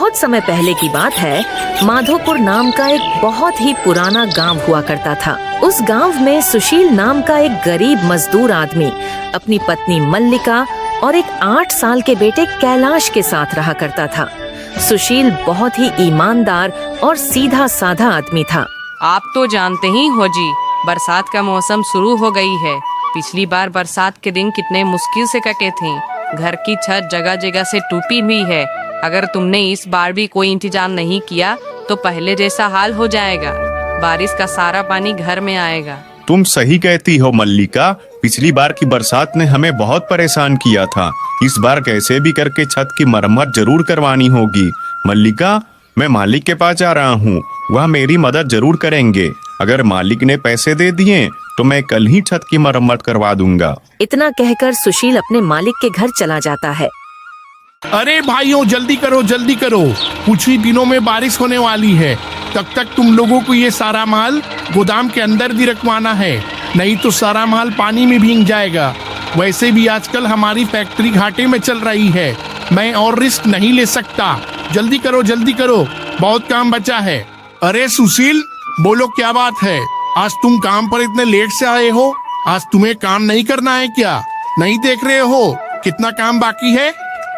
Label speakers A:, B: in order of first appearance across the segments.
A: बहुत समय पहले की बात है। माधोपुर नाम का एक बहुत ही पुराना गांव हुआ करता था। उस गांव में सुशील नाम का एक गरीब मजदूर आदमी अपनी पत्नी मल्लिका और एक 8 साल के बेटे कैलाश के साथ रहा करता था। सुशील बहुत ही ईमानदार और सीधा साधा आदमी था।
B: आप तो जानते ही हो जी, बरसात का मौसम शुरू हो गई है। पिछली बार बरसात के दिन कितने मुश्किल से कटे थे। घर की छत जगह जगह से टूटी हुई है। अगर तुमने इस बार भी कोई इंतजाम नहीं किया तो पहले जैसा हाल हो जाएगा। बारिश का सारा पानी घर में आएगा।
C: तुम सही कहती हो मल्लिका, पिछली बार की बरसात ने हमें बहुत परेशान किया था। इस बार कैसे भी करके छत की मरम्मत जरूर करवानी होगी। मल्लिका, मैं मालिक के पास जा रहा हूँ, वह मेरी मदद जरूर करेंगे। अगर मालिक ने पैसे दे दिए तो मैं कल ही छत की मरम्मत करवा दूंगा।
A: इतना कहकर सुशील अपने मालिक के घर चला जाता है।
D: अरे भाइयों, जल्दी करो जल्दी करो, कुछ ही दिनों में बारिश होने वाली है। तब तक तुम लोगों को ये सारा माल गोदाम के अंदर भी रखवाना है, नहीं तो सारा माल पानी में भीग जाएगा। वैसे भी आजकल हमारी फैक्ट्री घाटे में चल रही है, मैं और रिस्क नहीं ले सकता। जल्दी करो, बहुत काम बचा है। अरे सुशील, बोलो क्या बात है? आज तुम काम पर इतने लेट से आए हो? आज तुम्हें काम नहीं करना है क्या? नहीं देख रहे हो कितना काम बाकी है?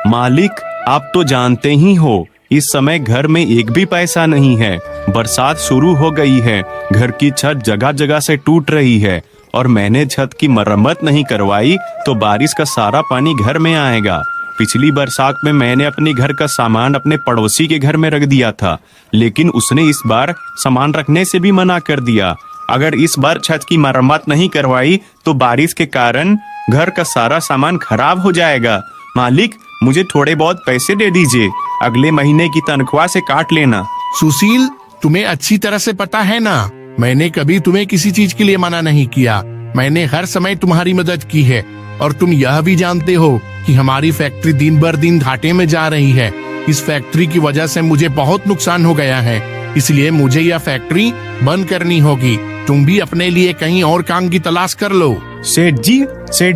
C: मालिक, आप तो जानते ही हो, इस समय घर में एक भी पैसा नहीं है। बरसात शुरू हो गई है, घर की छत जगह जगह से टूट रही है और मैंने छत की मरम्मत नहीं करवाई तो बारिश का सारा पानी घर में आएगा। पिछली बरसात में मैंने अपने घर का सामान अपने पड़ोसी के घर में रख दिया था, लेकिन उसने इस बार सामान रखने से भी मना कर दिया। अगर इस बार छत की मरम्मत नहीं करवाई तो बारिश के कारण घर का सारा सामान खराब हो जाएगा। मालिक, मुझे थोड़े बहुत पैसे दे दीजिए, अगले महीने की तनख्वाह से काट लेना।
D: सुशील, तुम्हें अच्छी तरह से पता है ना, मैंने कभी तुम्हें किसी चीज के लिए मना नहीं किया। मैंने हर समय तुम्हारी मदद की है और तुम यह भी जानते हो कि हमारी फैक्ट्री दिन बर दिन घाटे में जा रही है। इस फैक्ट्री की वजह से मुझे बहुत नुकसान हो गया है, इसलिए मुझे यह फैक्ट्री बंद करनी होगी। तुम भी अपने लिए कहीं और काम की तलाश कर लो।
C: सेठ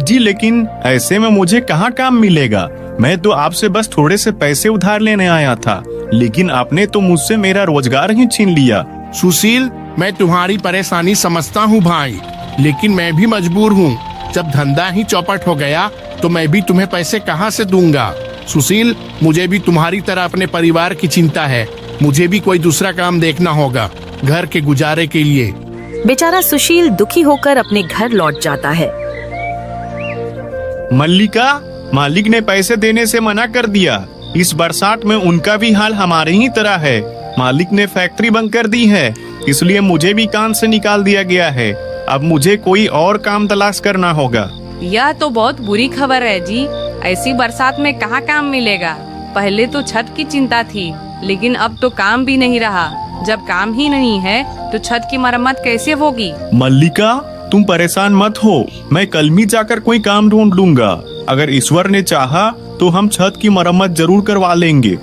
C: जी, लेकिन ऐसे में मुझे कहाँ काम मिलेगा? मैं तो आपसे बस थोड़े से पैसे उधार लेने आया था, लेकिन आपने तो मुझसे मेरा रोजगार ही छीन लिया।
D: सुशील, मैं तुम्हारी परेशानी समझता हूँ भाई, लेकिन मैं भी मजबूर हूँ। जब धंधा ही चौपट हो गया तो मैं भी तुम्हें पैसे कहाँ से दूंगा? सुशील, मुझे भी तुम्हारी तरह अपने परिवार की चिंता है। मुझे भी कोई दूसरा काम देखना होगा घर के गुजारे के लिए।
A: बेचारा सुशील दुखी होकर अपने घर लौट जाता है।
C: मल्लिका, मालिक ने पैसे देने से मना कर दिया। इस बरसात में उनका भी हाल हमारे ही तरह है। मालिक ने फैक्ट्री बंद कर दी है, इसलिए मुझे भी काम से निकाल दिया गया है। अब मुझे कोई और काम तलाश करना होगा।
B: यह तो बहुत बुरी खबर है जी। ऐसी बरसात में कहाँ काम मिलेगा? पहले तो छत की चिंता थी, लेकिन अब तो काम भी नहीं रहा। जब काम ही नहीं है तो छत की मरम्मत कैसे होगी?
C: मल्लिका, तुम परेशान मत हो, मैं कल ही जाकर कोई काम ढूंढ लूंगा। अगर ईश्वर ने चाहा तो हम छत की मरम्मत जरूर करवा लेंगे।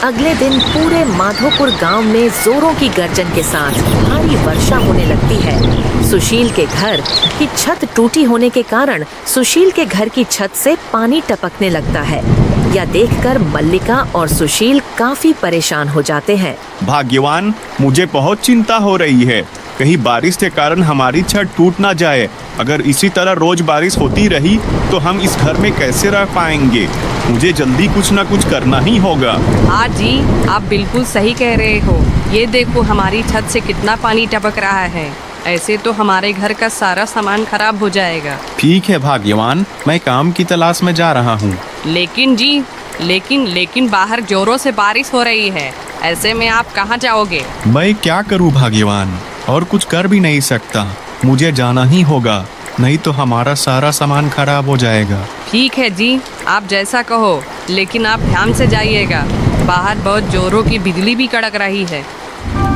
A: अगले दिन पूरे माधोपुर गांव में जोरों की गर्जन के साथ भारी वर्षा होने लगती है। सुशील के घर की छत टूटी होने के कारण सुशील के घर की छत से पानी टपकने लगता है। यह देखकर मल्लिका और सुशील काफी परेशान हो जाते हैं।
C: भाग्यवान, मुझे बहुत चिंता हो रही है, कहीं बारिश के कारण हमारी छत टूट ना जाए। अगर इसी तरह रोज बारिश होती रही तो हम इस घर में कैसे रह पाएंगे? मुझे जल्दी कुछ न कुछ करना ही होगा।
B: हाँ जी, आप बिल्कुल सही कह रहे हो। ये देखो, हमारी छत से कितना पानी टपक रहा है। ऐसे तो हमारे घर का सारा सामान खराब हो जाएगा।
C: ठीक है भाग्यवान, मैं काम की तलाश में जा रहा हूँ।
B: लेकिन जी, लेकिन बाहर जोरों से बारिश हो रही है। ऐसे में आप कहाँ जाओगे?
C: मैं क्या करूँ भाग्यवान, और कुछ कर भी नहीं सकता। मुझे जाना ही होगा, नहीं तो हमारा सारा सामान खराब हो जाएगा।
B: ठीक है जी, आप जैसा कहो, लेकिन आप ध्यान से जाइएगा। बाहर बहुत जोरों की बिजली भी कड़क रही है।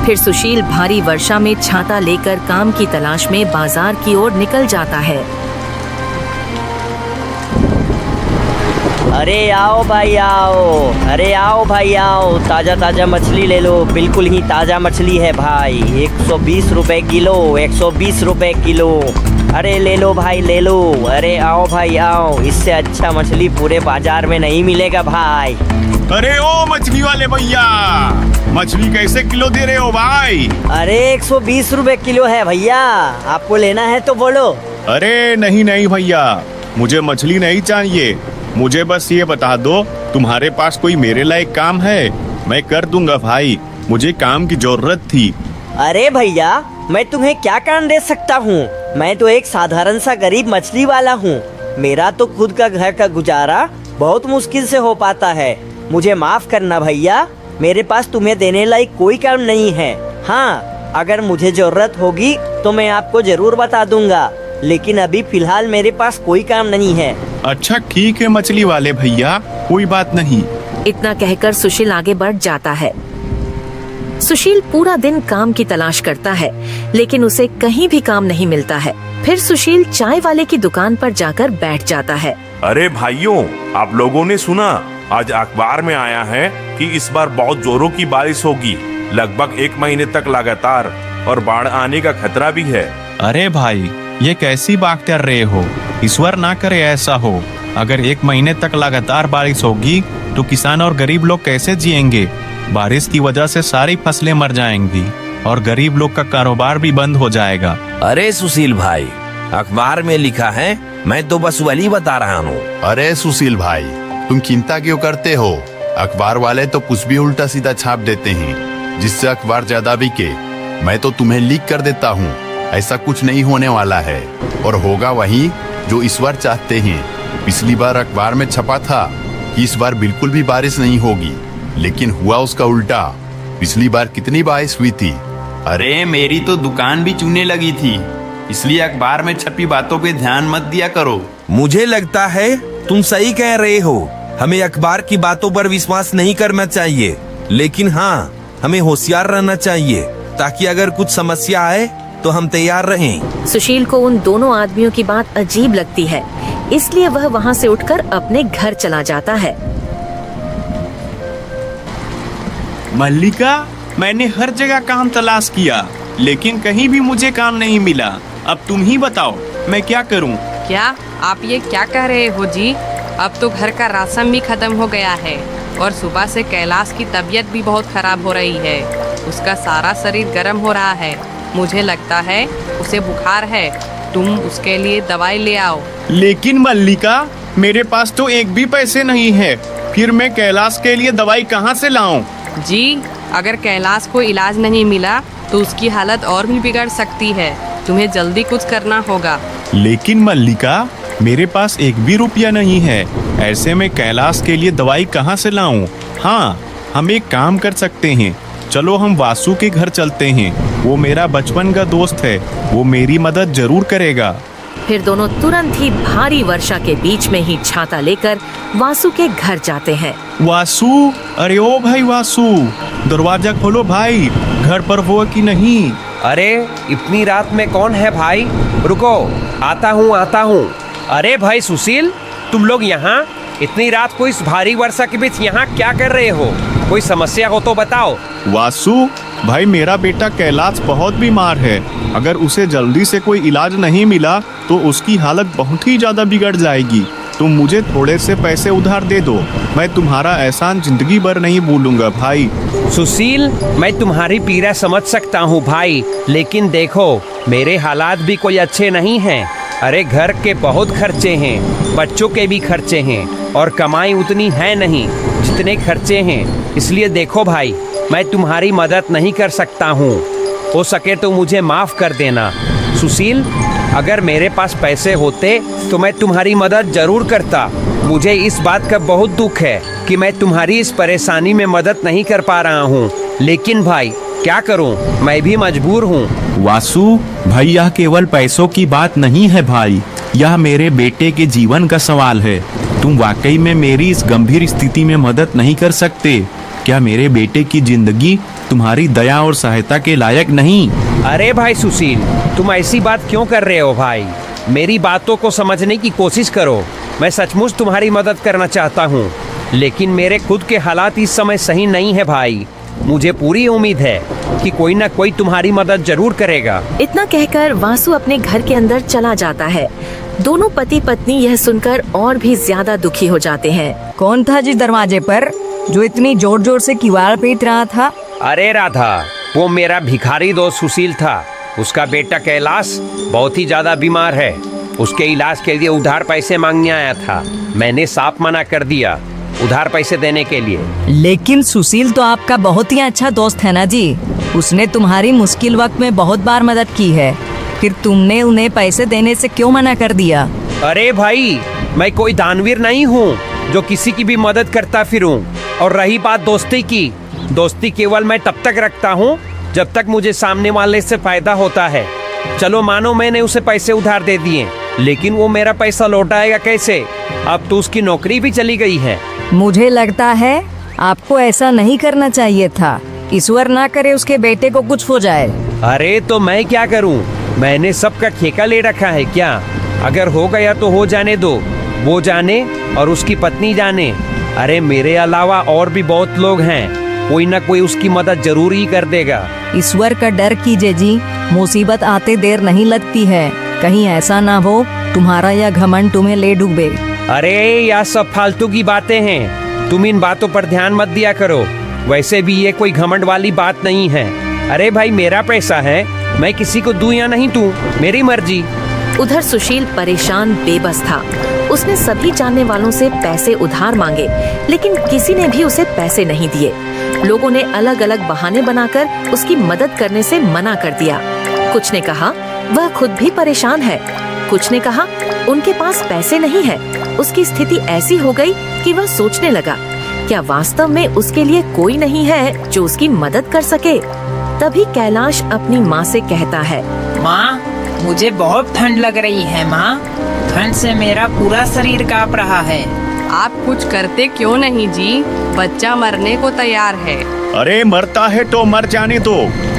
A: फिर सुशील भारी वर्षा में छाता लेकर काम की तलाश में बाजार की ओर निकल जाता है।
E: अरे आओ भाई आओ, ताज़ा ताज़ा मछली ले लो, बिल्कुल ही ताज़ा मछली है भाई। 120 रुपए किलो, 120 रुपए किलो। अरे ले लो भाई ले लो। अरे आओ भाई आओ, इससे अच्छा मछली पूरे बाजार में नहीं मिलेगा भाई।
C: अरे ओ मछली वाले भैया, मछली कैसे किलो दे रहे हो भाई?
E: अरे 120 रुपए किलो है भैया, आपको लेना है तो बोलो।
C: अरे नहीं नहीं भैया, मुझे मछली नहीं चाहिए। मुझे बस ये बता दो, तुम्हारे पास कोई मेरे लायक काम है? मैं कर दूंगा भाई, मुझे काम की जरूरत थी।
E: अरे भैया, मैं तुम्हें क्या काम दे सकता हूँ? मैं तो एक साधारण सा गरीब मछली वाला हूँ। मेरा तो खुद का घर का गुजारा बहुत मुश्किल से हो पाता है। मुझे माफ करना भैया, मेरे पास तुम्हें देने लायक कोई काम नहीं है। हाँ, अगर मुझे जरूरत होगी तो मैं आपको जरूर बता दूंगा, लेकिन अभी फिलहाल मेरे पास कोई काम नहीं है।
C: अच्छा ठीक है मछली वाले भैया, कोई बात नहीं।
A: इतना कहकर सुशील आगे बढ़ जाता है। सुशील पूरा दिन काम की तलाश करता है, लेकिन उसे कहीं भी काम नहीं मिलता है। फिर सुशील चाय वाले की दुकान पर जाकर बैठ जाता है।
F: अरे भाइयों, आप लोगों ने सुना? आज अखबार में आया है कि इस बार बहुत जोरों की बारिश होगी, लगभग 1 महीने तक लगातार, और बाढ़ आने का खतरा भी है।
C: अरे भाई, ये कैसी बात कर रहे हो? ईश्वर ना करे ऐसा हो। अगर 1 महीने तक लगातार बारिश होगी तो किसान और गरीब लोग कैसे जिएंगे? बारिश की वजह से सारी फसलें मर जाएंगी और गरीब लोग का कारोबार भी बंद हो जाएगा।
G: अरे सुशील भाई, अखबार में लिखा है, मैं तो बस वही बता रहा हूँ।
H: अरे सुशील भाई, तुम चिंता क्यों करते हो? अखबार वाले तो कुछ भी उल्टा सीधा छाप देते हैं, जिससे अखबार ज्यादा बिके। मैं तो तुम्हें लीक कर देता हूँ, ऐसा कुछ नहीं होने वाला है, और होगा वही जो ईश्वर चाहते हैं। पिछली बार अखबार में छपा था कि इस बार बिल्कुल भी बारिश नहीं होगी, लेकिन हुआ उसका उल्टा। पिछली बार कितनी बारिश हुई थी।
I: अरे मेरी तो दुकान भी चूने लगी थी, इसलिए अखबार में छपी बातों पे ध्यान मत दिया करो।
G: मुझे लगता है तुम सही कह रहे हो, हमें अखबार की बातों पर विश्वास नहीं करना चाहिए, लेकिन हाँ, हमें होशियार रहना चाहिए, ताकि अगर कुछ समस्या आए तो हम तैयार रहें।
A: सुशील को उन दोनों आदमियों की बात अजीब लगती है, इसलिए वह वहाँ से उठकर अपने घर चला जाता है।
C: मल्लिका, मैंने हर जगह काम तलाश किया, लेकिन कहीं भी मुझे काम नहीं मिला। अब तुम ही बताओ, मैं क्या करूं?
B: क्या आप ये क्या कह रहे हो जी? अब तो घर का राशन भी खत्म हो गया है, और सुबह से कैलाश की तबीयत भी बहुत खराब हो रही है। उसका सारा शरीर गर्म हो रहा है, मुझे लगता है उसे बुखार है। तुम उसके लिए दवाई ले आओ।
C: लेकिन मल्लिका, मेरे पास तो एक भी पैसे नहीं है, फिर मैं कैलाश के लिए दवाई कहाँ से लाऊं?
B: जी, अगर कैलाश को इलाज नहीं मिला तो उसकी हालत और भी बिगड़ सकती है। तुम्हें जल्दी कुछ करना होगा।
C: लेकिन मल्लिका, मेरे पास एक भी रुपया नहीं है, ऐसे में कैलाश के लिए दवाई कहाँ से लाऊं? हाँ, हम एक काम कर सकते हैं, चलो हम वासु के घर चलते हैं। वो मेरा बचपन का दोस्त है, वो मेरी मदद जरूर करेगा।
A: फिर दोनों तुरंत ही भारी वर्षा के बीच में ही छाता लेकर वासु के घर जाते हैं।
C: वासु, अरे ओ भाई वासु, दरवाजा खोलो भाई, घर पर हो कि नहीं?
J: अरे इतनी रात में कौन है भाई? रुको, आता हूँ। अरे भाई सुशील, तुम लोग यहाँ इतनी रात को इस भारी वर्षा के बीच यहाँ क्या कर रहे हो? कोई समस्या हो तो बताओ।
C: वासु भाई, मेरा बेटा कैलाश बहुत बीमार है, अगर उसे जल्दी से कोई इलाज नहीं मिला तो उसकी हालत बहुत ही ज्यादा बिगड़ जाएगी। तुम मुझे थोड़े से पैसे उधार दे दो, मैं तुम्हारा एहसान जिंदगी भर नहीं भूलूंगा भाई।
J: सुशील, मैं तुम्हारी पीड़ा समझ सकता हूँ भाई, लेकिन देखो मेरे हालात भी कोई अच्छे नहीं हैं। अरे घर के बहुत खर्चे हैं, बच्चों के भी खर्चे हैं, और कमाई उतनी है नहीं जितने खर्चे हैं। इसलिए देखो भाई, मैं तुम्हारी मदद नहीं कर सकता हूँ, हो सके तो मुझे माफ़ कर देना। सुशील, अगर मेरे पास पैसे होते तो मैं तुम्हारी मदद जरूर करता। मुझे इस बात का बहुत दुख है कि मैं तुम्हारी इस परेशानी में मदद नहीं कर पा रहा हूँ, लेकिन भाई क्या करूँ, मैं भी मजबूर हूँ।
C: वासु भाई, यह केवल पैसों की बात नहीं है भाई, यह मेरे बेटे के जीवन का सवाल है। तुम वाकई में मेरी इस गंभीर स्थिति में मदद नहीं कर सकते? क्या मेरे बेटे की जिंदगी तुम्हारी दया और सहायता के लायक नहीं?
J: अरे भाई सुशील, तुम ऐसी बात क्यों कर रहे हो भाई? मेरी बातों को समझने की कोशिश करो। मैं सचमुच तुम्हारी मदद करना चाहता हूँ, लेकिन मेरे खुद के हालात इस समय सही नहीं है भाई। मुझे पूरी उम्मीद है कि कोई ना कोई तुम्हारी मदद जरूर करेगा।
A: इतना कहकर वासु अपने घर के अंदर चला जाता है। दोनों पति पत्नी यह सुनकर और भी ज्यादा दुखी हो जाते हैं।
K: कौन था जी दरवाजे पर जो इतनी जोर जोर से किवाड़ पीट रहा था?
J: अरे राधा, वो मेरा भिखारी दोस्त सुशील था। उसका बेटा कैलाश बहुत ही ज्यादा बीमार है। उसके इलाज के लिए उधार पैसे मांगने आया था। मैंने साफ मना कर दिया उधार पैसे देने के लिए।
K: लेकिन सुशील तो आपका बहुत ही अच्छा दोस्त है ना जी। उसने तुम्हारी मुश्किल वक्त में बहुत बार मदद की है, फिर तुमने उन्हें पैसे देने से क्यों मना कर दिया?
J: अरे भाई, मैं कोई दानवीर नहीं हूँ जो किसी की भी मदद करता फिरूं। और रही बात दोस्ती की, दोस्ती केवल मैं तब तक रखता हूँ जब तक मुझे सामने वाले से फायदा होता है। चलो मानो मैंने उसे पैसे उधार दे दिए, लेकिन वो मेरा पैसा लौटाएगा कैसे? अब तो उसकी नौकरी भी चली गई है।
K: मुझे लगता है आपको ऐसा नहीं करना चाहिए था। ईश्वर ना करे उसके बेटे को कुछ हो जाए।
J: अरे तो मैं क्या करूं? मैंने सबका ठेका ले रखा है क्या? अगर हो गया तो हो जाने दो, वो जाने और उसकी पत्नी जाने। अरे मेरे अलावा और भी बहुत लोग हैं, कोई ना कोई उसकी मदद जरूर ही कर देगा।
K: ईश्वर का डर कीजिए जी, मुसीबत आते देर नहीं लगती है। कहीं ऐसा ना हो तुम्हारा यह घमंड तुम्हें ले डूबे।
J: अरे यह सब फालतू की बातें हैं, तुम इन बातों पर ध्यान मत दिया करो। वैसे भी ये कोई घमंड वाली बात नहीं है। अरे भाई, मेरा पैसा है, मैं किसी को दूं या नहीं दूं, मेरी मर्जी।
A: उधर सुशील परेशान बेबस था। उसने सभी जानने वालों से पैसे उधार मांगे, लेकिन किसी ने भी उसे पैसे नहीं दिए। लोगों ने अलग अलग बहाने बनाकर उसकी मदद करने से मना कर दिया। कुछ ने कहा वह खुद भी परेशान है, कुछ ने कहा उनके पास पैसे नहीं है। उसकी स्थिति ऐसी हो गई कि वह सोचने लगा, क्या वास्तव में उसके लिए कोई नहीं है जो उसकी मदद कर सके? तभी कैलाश अपनी माँ से कहता है,
L: माँ, मुझे बहुत ठंड लग रही है माँ। ठंड से मेरा पूरा शरीर कांप रहा है।
B: आप कुछ करते क्यों नहीं जी? बच्चा मरने को तैयार है।
C: अरे मरता है तो मर जाने दो,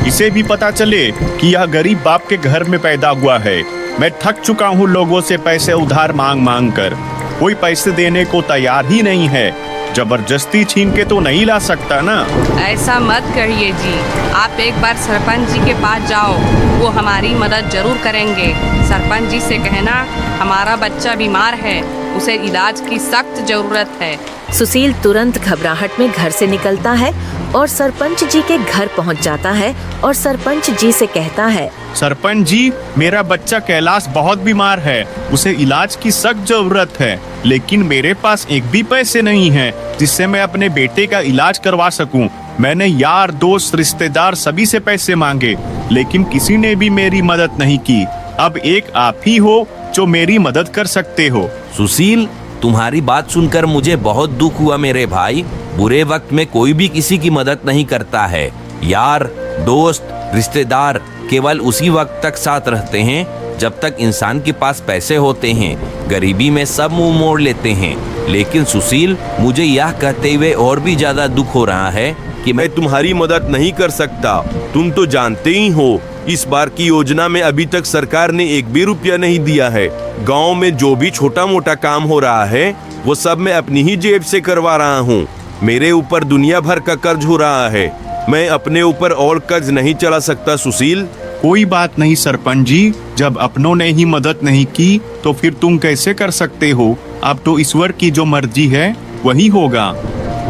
C: इसे भी पता चले कि यह गरीब बाप के घर में पैदा हुआ है। मैं थक चुका हूँ लोगों से पैसे उधार मांग मांग कर। कोई पैसे देने को तैयार ही नहीं है। जबरदस्ती छीन के तो नहीं ला सकता ना।
B: ऐसा मत करिए जी, आप एक बार सरपंच जी के पास जाओ, वो हमारी मदद जरूर करेंगे। सरपंच जी से कहना हमारा बच्चा बीमार है, उसे इलाज की सख्त जरूरत है।
A: सुशील तुरंत घबराहट में घर से निकलता है और सरपंच जी के घर पहुंच जाता है और सरपंच जी से कहता है,
C: सरपंच जी, मेरा बच्चा कैलाश बहुत बीमार है, उसे इलाज की सख्त जरूरत है, लेकिन मेरे पास एक भी पैसे नहीं हैं जिससे मैं अपने बेटे का इलाज करवा सकूं। मैंने यार दोस्त रिश्तेदार सभी से पैसे मांगे, लेकिन किसी ने भी मेरी मदद नहीं की। अब एक आप ही हो जो मेरी मदद कर सकते हो।
G: सुशील, तुम्हारी बात सुनकर मुझे बहुत दुख हुआ मेरे भाई। बुरे वक्त में कोई भी किसी की मदद नहीं करता है। यार दोस्त रिश्तेदार केवल उसी वक्त तक साथ रहते हैं जब तक इंसान के पास पैसे होते हैं। गरीबी में सब मुंह मोड़ लेते हैं। लेकिन सुशील, मुझे यह कहते हुए और भी ज्यादा दुख हो रहा है कि
F: मैं तुम्हारी मदद नहीं कर सकता। तुम तो जानते ही हो, इस बार की योजना में अभी तक सरकार ने एक भी रुपया नहीं दिया है। गांव में जो भी छोटा मोटा काम हो रहा है वो सब मैं अपनी ही जेब से करवा रहा हूँ। मेरे ऊपर दुनिया भर का कर्ज हो रहा है। मैं अपने ऊपर और कर्ज नहीं चला सकता सुशील।
C: कोई बात नहीं सरपंच जी, जब अपनों ने ही मदद नहीं की तो फिर तुम कैसे कर सकते हो? अब तो ईश्वर की जो मर्जी है वही होगा।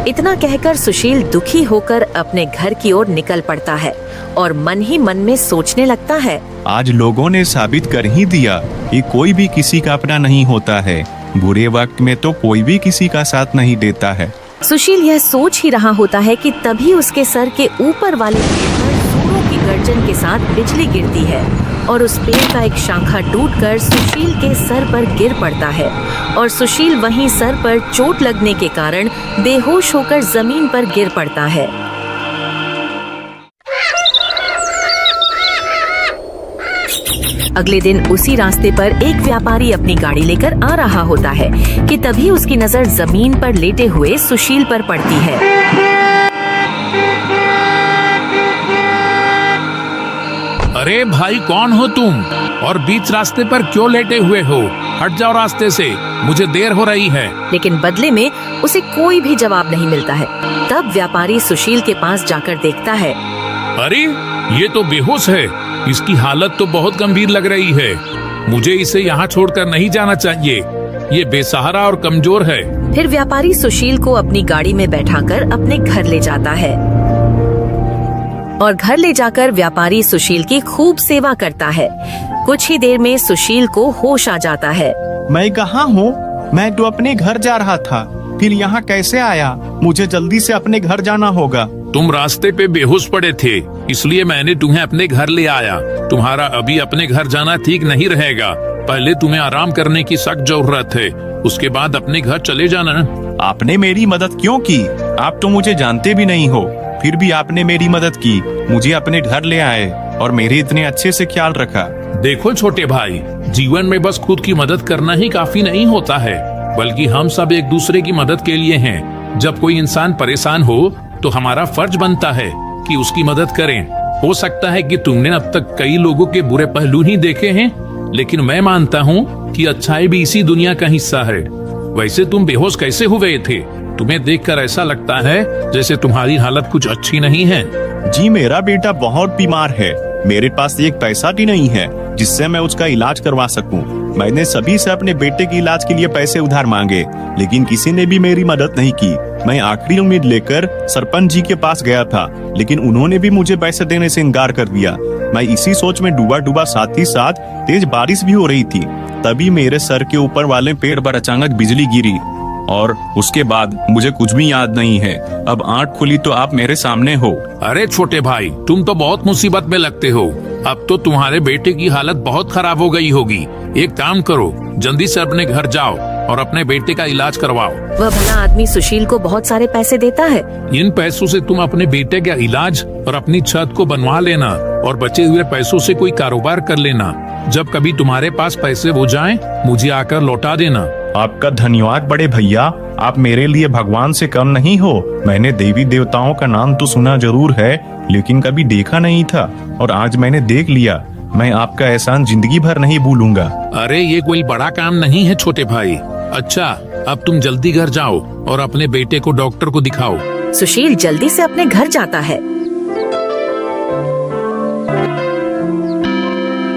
A: इतना कहकर सुशील दुखी होकर अपने घर की ओर निकल पड़ता है और मन ही मन में सोचने लगता है,
C: आज लोगों ने साबित कर ही दिया कि कोई भी किसी का अपना नहीं होता है। बुरे वक्त में तो कोई भी किसी का साथ नहीं देता है।
A: सुशील यह सोच ही रहा होता है कि तभी उसके सर के ऊपर वाले पेड़ पर जोरों की गर्जन के साथ बिजली गिरती है और उस पेड़ का एक शाखा टूटकर सुशील के सर पर गिर पड़ता है और सुशील वहीं सर पर चोट लगने के कारण बेहोश होकर जमीन पर गिर पड़ता है। अगले दिन उसी रास्ते पर एक व्यापारी अपनी गाड़ी लेकर आ रहा होता है कि तभी उसकी नजर जमीन पर लेटे हुए सुशील पर पड़ती है।
M: अरे भाई, कौन हो तुम और बीच रास्ते पर क्यों लेटे हुए हो? हट जाओ रास्ते से, मुझे देर हो रही है।
A: लेकिन बदले में उसे कोई भी जवाब नहीं मिलता है। तब व्यापारी सुशील के पास जाकर देखता है।
M: अरे ये तो बेहोश है, इसकी हालत तो बहुत गंभीर लग रही है। मुझे इसे यहाँ छोड़कर नहीं जाना चाहिए, ये बेसहारा और कमजोर है।
A: फिर व्यापारी सुशील को अपनी गाड़ी में बैठाकर अपने घर ले जाता है और घर ले जाकर व्यापारी सुशील की खूब सेवा करता है। कुछ ही देर में सुशील को होश आ जाता है।
C: मैं कहाँ हूँ? मैं तो अपने घर जा रहा था, फिर यहाँ कैसे आया? मुझे जल्दी से अपने घर जाना होगा।
M: तुम रास्ते पे बेहोश पड़े थे, इसलिए मैंने तुम्हें अपने घर ले आया। तुम्हारा अभी अपने घर जाना ठीक नहीं रहेगा। पहले तुम्हें आराम करने की सख्त जरूरत है, उसके बाद अपने घर चले जाना।
C: आपने मेरी मदद क्यों की? आप तो मुझे जानते भी नहीं हो, फिर भी आपने मेरी मदद की, मुझे अपने घर ले आए और मेरे इतने अच्छे से ख्याल रखा।
M: देखो छोटे भाई, जीवन में बस खुद की मदद करना ही काफी नहीं होता है, बल्कि हम सब एक दूसरे की मदद के लिए हैं। जब कोई इंसान परेशान हो तो हमारा फर्ज बनता है कि उसकी मदद करें। हो सकता है कि तुमने अब तक कई लोगों के बुरे पहलू ही देखे हैं, लेकिन मैं मानता हूँ कि अच्छाई भी इसी दुनिया का हिस्सा है। वैसे तुम बेहोश कैसे हो गए थे? तुम्हें देखकर ऐसा लगता है जैसे तुम्हारी हालत कुछ अच्छी नहीं है।
C: जी, मेरा बेटा बहुत बीमार है। मेरे पास एक पैसा भी नहीं है जिससे मैं उसका इलाज करवा सकूं। मैंने सभी से अपने बेटे के इलाज के लिए पैसे उधार मांगे, लेकिन किसी ने भी मेरी मदद नहीं की। मैं आखिरी उम्मीद लेकर सरपंच जी के पास गया था, लेकिन उन्होंने भी मुझे पैसे देने से इनकार कर दिया। मैं इसी सोच में डूबा डूबा, साथ ही साथ तेज बारिश भी हो रही थी। तभी मेरे सर के ऊपर वाले पेड़ पर अचानक बिजली गिरी और उसके बाद मुझे कुछ भी याद नहीं है। अब आंख खुली तो आप मेरे सामने हो।
M: अरे छोटे भाई, तुम तो बहुत मुसीबत में लगते हो। अब तो तुम्हारे बेटे की हालत बहुत खराब हो गई होगी। एक काम करो, जल्दी से अपने घर जाओ और अपने बेटे का इलाज करवाओ।
A: वह भला आदमी सुशील को बहुत सारे पैसे देता है।
M: इन पैसों से तुम अपने बेटे का इलाज और अपनी छत को बनवा लेना और बचे हुए पैसों से कोई कारोबार कर लेना। जब कभी तुम्हारे पास पैसे हो जाएं, मुझे आकर लौटा देना।
C: आपका धन्यवाद बड़े भैया, आप मेरे लिए भगवान से कम नहीं हो। मैंने देवी देवताओं का नाम तो सुना जरूर है, लेकिन कभी देखा नहीं था, और आज मैंने देख लिया। मैं आपका एहसान जिंदगी भर नहीं भूलूंगा।
M: अरे ये कोई बड़ा काम नहीं है छोटे भाई। अच्छा, अब तुम जल्दी घर जाओ और अपने बेटे को डॉक्टर को दिखाओ।
A: सुशील जल्दी से अपने घर जाता है।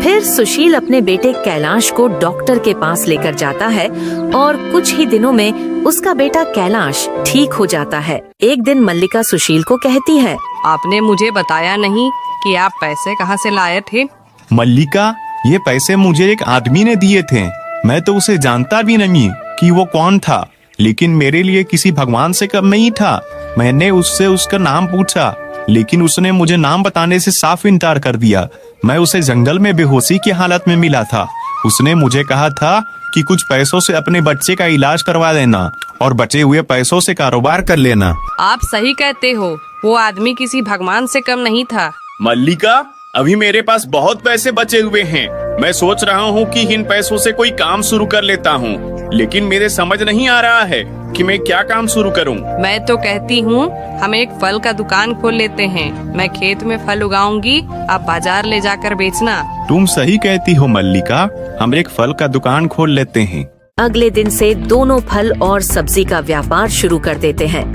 A: फिर सुशील अपने बेटे कैलाश को डॉक्टर के पास लेकर जाता है और कुछ ही दिनों में उसका बेटा कैलाश ठीक हो जाता है। एक दिन मल्लिका सुशील को कहती है,
B: आपने मुझे बताया नहीं कि आप पैसे कहाँ से लाए थे?
C: मल्लिका, ये पैसे मुझे एक आदमी ने दिए थे। मैं तो उसे जानता भी नहीं कि वो कौन था, लेकिन मेरे लिए किसी भगवान से कम नहीं था। मैंने उससे उसका नाम पूछा, लेकिन उसने मुझे नाम बताने से साफ इनकार कर दिया। मैं उसे जंगल में बेहोशी की हालत में मिला था। उसने मुझे कहा था कि कुछ पैसों से अपने बच्चे का इलाज करवा लेना और बचे हुए पैसों से कारोबार कर लेना।
B: आप सही कहते हो, वो आदमी किसी भगवान से कम नहीं था।
C: मल्लिका, अभी मेरे पास बहुत पैसे बचे हुए हैं। मैं सोच रहा हूँ कि इन पैसों से कोई काम शुरू कर लेता हूँ, लेकिन मेरे समझ नहीं आ रहा है कि मैं क्या काम शुरू करूँ।
B: मैं तो कहती हूँ हम एक फल का दुकान खोल लेते हैं। मैं खेत में फल उगाऊंगी, आप बाजार ले जाकर बेचना।
C: तुम सही कहती हो मल्लिका, हम एक फल का दुकान खोल लेते हैं।
A: अगले दिन से दोनों फल और सब्जी का व्यापार शुरू कर देते हैं।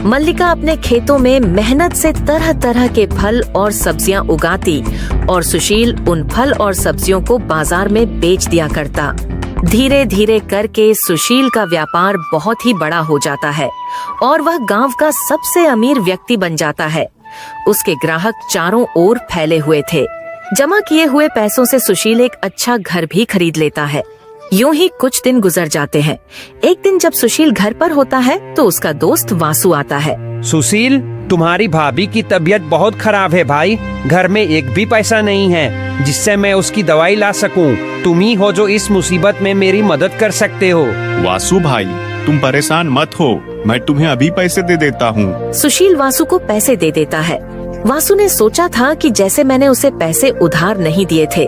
A: मल्लिका अपने खेतों में मेहनत से तरह तरह के फल और सब्जियां उगाती और सुशील उन फल और सब्जियों को बाजार में बेच दिया करता। धीरे धीरे करके सुशील का व्यापार बहुत ही बड़ा हो जाता है और वह गांव का सबसे अमीर व्यक्ति बन जाता है। उसके ग्राहक चारों ओर फैले हुए थे। जमा किए हुए पैसों से सुशील एक अच्छा घर भी खरीद लेता है। यूं ही कुछ दिन गुजर जाते हैं। एक दिन जब सुशील घर पर होता है तो उसका दोस्त वासु आता है।
J: सुशील, तुम्हारी भाभी की तबीयत बहुत खराब है भाई। घर में एक भी पैसा नहीं है जिससे मैं उसकी दवाई ला सकूं। तुम ही हो जो इस मुसीबत में मेरी मदद कर सकते हो।
C: वासु भाई, तुम परेशान मत हो, मैं तुम्हें अभी पैसे दे देता हूँ।
A: सुशील वासु को पैसे दे देता है। वासु ने सोचा था कि जैसे मैंने उसे पैसे उधार नहीं दिए थे,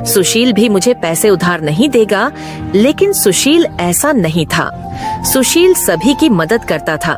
A: सुशील भी मुझे पैसे उधार नहीं देगा, लेकिन सुशील ऐसा नहीं था। सुशील सभी की मदद करता था।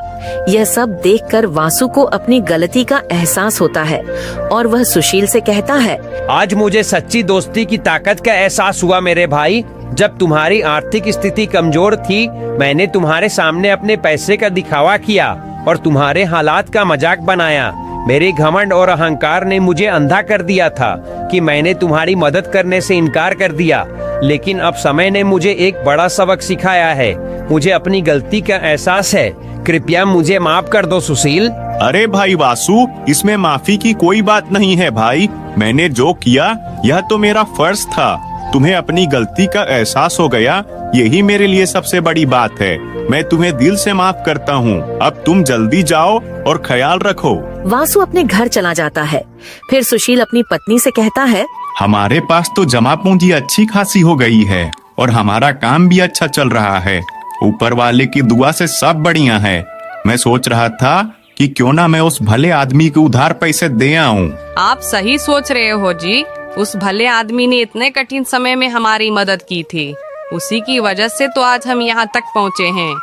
A: यह सब देखकर वासु को अपनी गलती का एहसास होता है और वह सुशील से कहता है,
J: आज मुझे सच्ची दोस्ती की ताकत का एहसास हुआ मेरे भाई। जब तुम्हारी आर्थिक स्थिति कमजोर थी, मैंने तुम्हारे सामने अपने पैसे का दिखावा किया और तुम्हारे हालात का मजाक बनाया। मेरे घमंड और अहंकार ने मुझे अंधा कर दिया था कि मैंने तुम्हारी मदद करने से इनकार कर दिया। लेकिन अब समय ने मुझे एक बड़ा सबक सिखाया है। मुझे अपनी गलती का एहसास है। कृपया मुझे माफ कर दो सुशील।
C: अरे भाई वासु, इसमें माफी की कोई बात नहीं है भाई। मैंने जो किया यह तो मेरा फर्ज था। तुम्हें अपनी गलती का एहसास हो गया, यही मेरे लिए सबसे बड़ी बात है। मैं तुम्हें दिल से माफ करता हूँ। अब तुम जल्दी जाओ और ख्याल रखो।
A: वासु अपने घर चला जाता है। फिर सुशील अपनी पत्नी से कहता है,
C: हमारे पास तो जमा पूंजी अच्छी खासी हो गई है और हमारा काम भी अच्छा चल रहा है। ऊपर वाले की दुआ से सब बढ़िया है। मैं सोच रहा था कि क्यों ना मैं उस भले आदमी को उधार पैसे दे आऊं।
B: आप सही सोच रहे हो जी। उस भले आदमी ने इतने कठिन समय में हमारी मदद की थी। उसी की वजह से तो आज हम यहाँ तक पहुँचे हैं।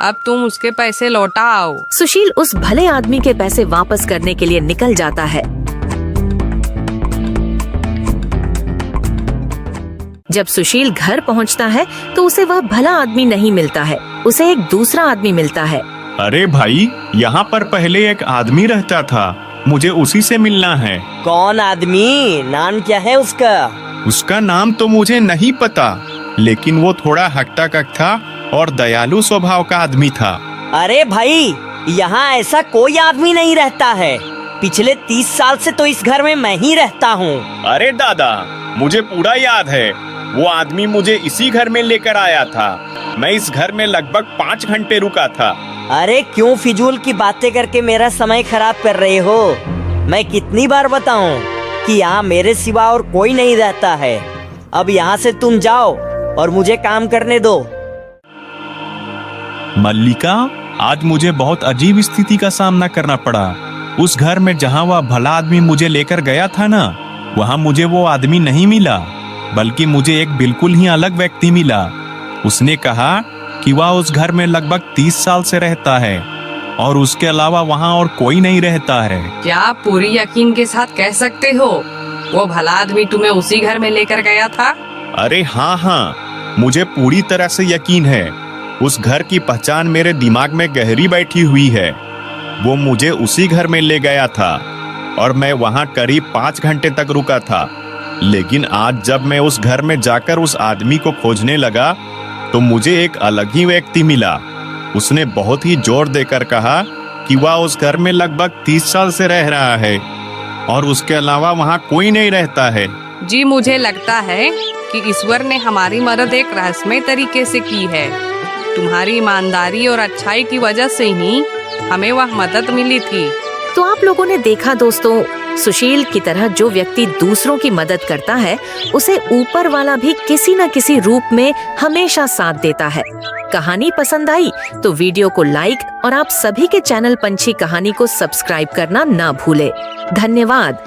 B: अब तुम उसके पैसे लौटा आओ।
A: सुशील उस भले आदमी के पैसे वापस करने के लिए निकल जाता है। जब सुशील घर पहुंचता है तो उसे वह भला आदमी नहीं मिलता है, उसे एक दूसरा आदमी मिलता है।
C: अरे भाई, यहाँ पर पहले एक आदमी रहता था, मुझे उसी से मिलना है।
E: कौन आदमी? नाम क्या है उसका?
C: उसका नाम तो मुझे नहीं पता, लेकिन वो थोड़ा हट्टा कट्टा और दयालु स्वभाव का आदमी था।
E: अरे भाई, यहाँ ऐसा कोई आदमी नहीं रहता है। पिछले 30 साल से तो इस घर में मैं ही रहता हूँ।
C: अरे दादा, मुझे पूरा याद है। वो आदमी मुझे इसी घर में लेकर आया था। मैं इस घर में लगभग 5 घंटे रुका था।
E: अरे क्यों फिजूल की बातें करके मेरा समय खराब कर रहे हो? मैं कितनी बार बताऊं कि यहाँ मेरे सिवा और कोई नहीं रहता है। अब यहाँ से तुम जाओ और मुझे काम करने दो।
C: मल्लिका, आज मुझे बहुत अजीब स्थिति का सामना करना पड़ा। उस घर में जहाँ वह भला आदमी मुझे लेकर गया था ना, वहाँ मुझे वो आदमी नहीं मिला, बल्कि मुझे एक बिल्कुल ही अलग व्यक्ति मिला। उसने कहा कि वह उस घर में लगभग 30 साल से रहता है और उसके अलावा वहाँ और कोई नहीं रहता है।
B: क्या आप पूरी यकीन के साथ कह सकते हो वो भला आदमी तुम्हें उसी घर में लेकर गया था?
C: अरे हाँ, मुझे पूरी तरह से यकीन है। उस घर की पहचान मेरे दिमाग में गहरी बैठी हुई है। वो मुझे उसी घर में ले गया था और मैं वहाँ करीब 5 घंटे तक रुका था। लेकिन आज जब मैं उस घर में जाकर उस आदमी को खोजने लगा तो मुझे एक अलग ही व्यक्ति मिला। उसने बहुत ही जोर देकर कहा कि वह उस घर में लगभग 30 साल से रह रहा है और उसके अलावा वहाँ कोई नहीं रहता है।
B: जी, मुझे लगता है कि ईश्वर ने हमारी मदद एक रहस्यमय तरीके से की है। तुम्हारी ईमानदारी और अच्छाई की वजह से ही हमें वह मदद मिली थी।
A: तो आप लोगों ने देखा दोस्तों, सुशील की तरह जो व्यक्ति दूसरों की मदद करता है, उसे ऊपर वाला भी किसी न किसी रूप में हमेशा साथ देता है। कहानी पसंद आई तो वीडियो को लाइक और आप सभी के चैनल पंछी कहानी को सब्सक्राइब करना ना भूले। धन्यवाद।